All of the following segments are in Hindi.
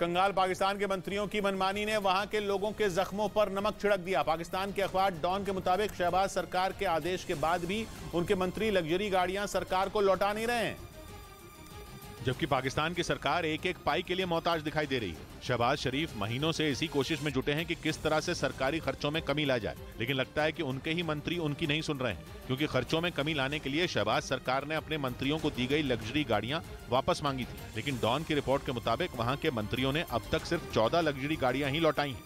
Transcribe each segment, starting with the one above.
कंगाल पाकिस्तान के मंत्रियों की मनमानी ने वहां के लोगों के जख्मों पर नमक छिड़क दिया। पाकिस्तान के अखबार डॉन के मुताबिक शहबाज सरकार के आदेश के बाद भी उनके मंत्री लग्जरी गाड़ियां सरकार को लौटा नहीं रहे हैं, जबकि पाकिस्तान की सरकार एक एक पाई के लिए मोहताज दिखाई दे रही है। शहबाज शरीफ महीनों से इसी कोशिश में जुटे हैं कि किस तरह से सरकारी खर्चों में कमी ला जाए, लेकिन लगता है कि उनके ही मंत्री उनकी नहीं सुन रहे हैं, क्योंकि खर्चों में कमी लाने के लिए शहबाज सरकार ने अपने मंत्रियों को दी गई लग्जरी गाड़ियां वापस मांगी थी। लेकिन डॉन की रिपोर्ट के मुताबिक वहां के मंत्रियों ने अब तक सिर्फ 14 लग्जरी गाड़ियां ही लौटाई हैं,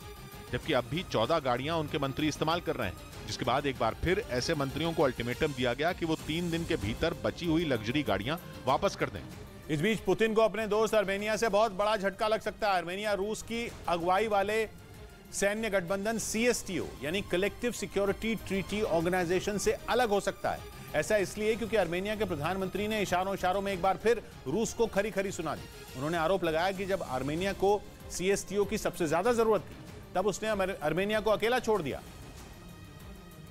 जबकि अब भी 14 गाड़ियां उनके मंत्री इस्तेमाल कर रहे हैं। जिसके बाद एक बार फिर ऐसे मंत्रियों को अल्टीमेटम दिया गया कि वो 3 दिन के भीतर बची हुई लग्जरी गाड़ियां वापस कर दें। इस बीच पुतिन को अपने दोस्त आर्मेनिया से बहुत बड़ा झटका लग सकता है। आर्मेनिया रूस की अगुवाई वाले सैन्य गठबंधन CSTO यानी कलेक्टिव सिक्योरिटी ट्रीटी ऑर्गेनाइजेशन से अलग हो सकता है। ऐसा इसलिए क्योंकि आर्मेनिया के प्रधानमंत्री ने इशारों में एक बार फिर रूस को खरी खरी सुना दी। उन्होंने आरोप लगाया कि जब आर्मेनिया को CSTO की सबसे ज्यादा जरूरत थी तब उसने आर्मेनिया को अकेला छोड़ दिया।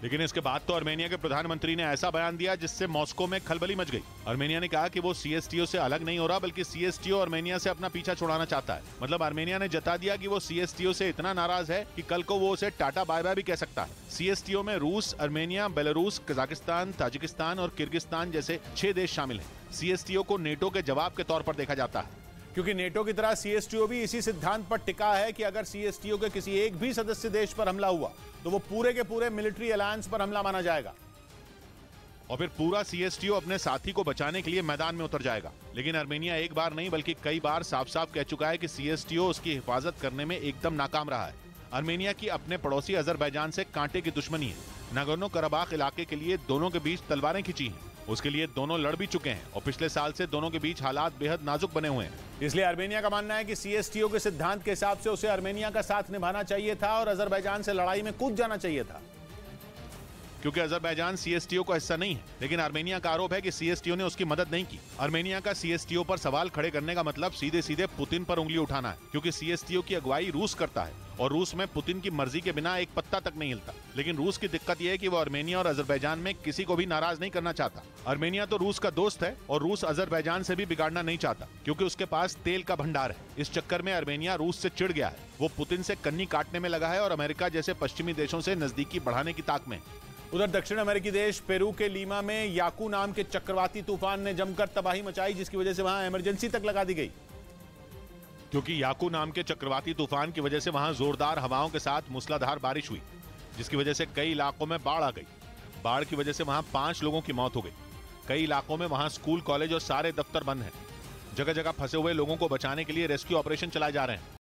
लेकिन इसके बाद तो आर्मेनिया के प्रधानमंत्री ने ऐसा बयान दिया जिससे मॉस्को में खलबली मच गई। आर्मेनिया ने कहा कि वो CSTO से अलग नहीं हो रहा, बल्कि CSTO आर्मेनिया से अपना पीछा छुड़ाना चाहता है। मतलब आर्मेनिया ने जता दिया कि वो CSTO से इतना नाराज है कि कल को वो उसे टाटा बाय बाय भी कह सकता है। CSTO में रूस, आर्मेनिया, बेलारूस, कजाकिस्तान, ताजिकिस्तान और किर्गिस्तान जैसे 6 देश शामिल हैं। CSTO को नेटो के जवाब के तौर पर देखा जाता है, क्योंकि नेटो की तरह CSTO भी इसी सिद्धांत पर टिका है कि अगर CSTO के किसी एक भी सदस्य देश पर हमला हुआ तो वो पूरे के पूरे मिलिट्री अलायंस पर हमला माना जाएगा और फिर पूरा CSTO अपने साथी को बचाने के लिए मैदान में उतर जाएगा। लेकिन आर्मेनिया एक बार नहीं बल्कि कई बार साफ साफ कह चुका है कि CSTO उसकी हिफाजत करने में एकदम नाकाम रहा है। आर्मेनिया की अपने पड़ोसी अजरबैजान से कांटे की दुश्मनी है। नागोर्नो कराबाख इलाके के लिए दोनों के बीच तलवारें खिंची हैं। उसके लिए दोनों लड़ भी चुके हैं और पिछले साल से दोनों के बीच हालात बेहद नाजुक बने हुए हैं। इसलिए आर्मेनिया का मानना है कि CSTO के सिद्धांत के हिसाब से उसे आर्मेनिया का साथ निभाना चाहिए था और अजरबैजान से लड़ाई में कूद जाना चाहिए था। क्योंकि अजरबैजान CSTO का हिस्सा नहीं है, लेकिन आर्मेनिया का आरोप है कि CSTO ने उसकी मदद नहीं की। आर्मेनिया का CSTO पर सवाल खड़े करने का मतलब सीधे सीधे पुतिन पर उंगली उठाना है, क्योंकि CSTO की अगुवाई रूस करता है और रूस में पुतिन की मर्जी के बिना एक पत्ता तक नहीं हिलता। लेकिन रूस की दिक्कत यह है कि वो आर्मेनिया और अजरबैजान में किसी को भी नाराज नहीं करना चाहता। आर्मेनिया तो रूस का दोस्त है और रूस अजरबैजान से भी बिगाड़ना नहीं चाहता, क्योंकि उसके पास तेल का भंडार है। इस चक्कर में आर्मेनिया रूस से चिढ़ गया है। वो पुतिन से कन्नी काटने में लगा है और अमेरिका जैसे पश्चिमी देशों से नजदीकी बढ़ाने की ताक में। उधर दक्षिण अमेरिकी देश पेरू के लीमा में याकू नाम के चक्रवाती तूफान ने जमकर तबाही मचाई, जिसकी वजह से वहां इमरजेंसी तक लगा दी गई। क्योंकि याकू नाम के चक्रवाती तूफान की वजह से वहां जोरदार हवाओं के साथ मूसलाधार बारिश हुई, जिसकी वजह से कई इलाकों में बाढ़ आ गई। बाढ़ की वजह से वहां 5 लोगों की मौत हो गई। कई इलाकों में वहां स्कूल, कॉलेज और सारे दफ्तर बंद हैं। जगह जगह फंसे हुए लोगों को बचाने के लिए रेस्क्यू ऑपरेशन चलाए जा रहे हैं।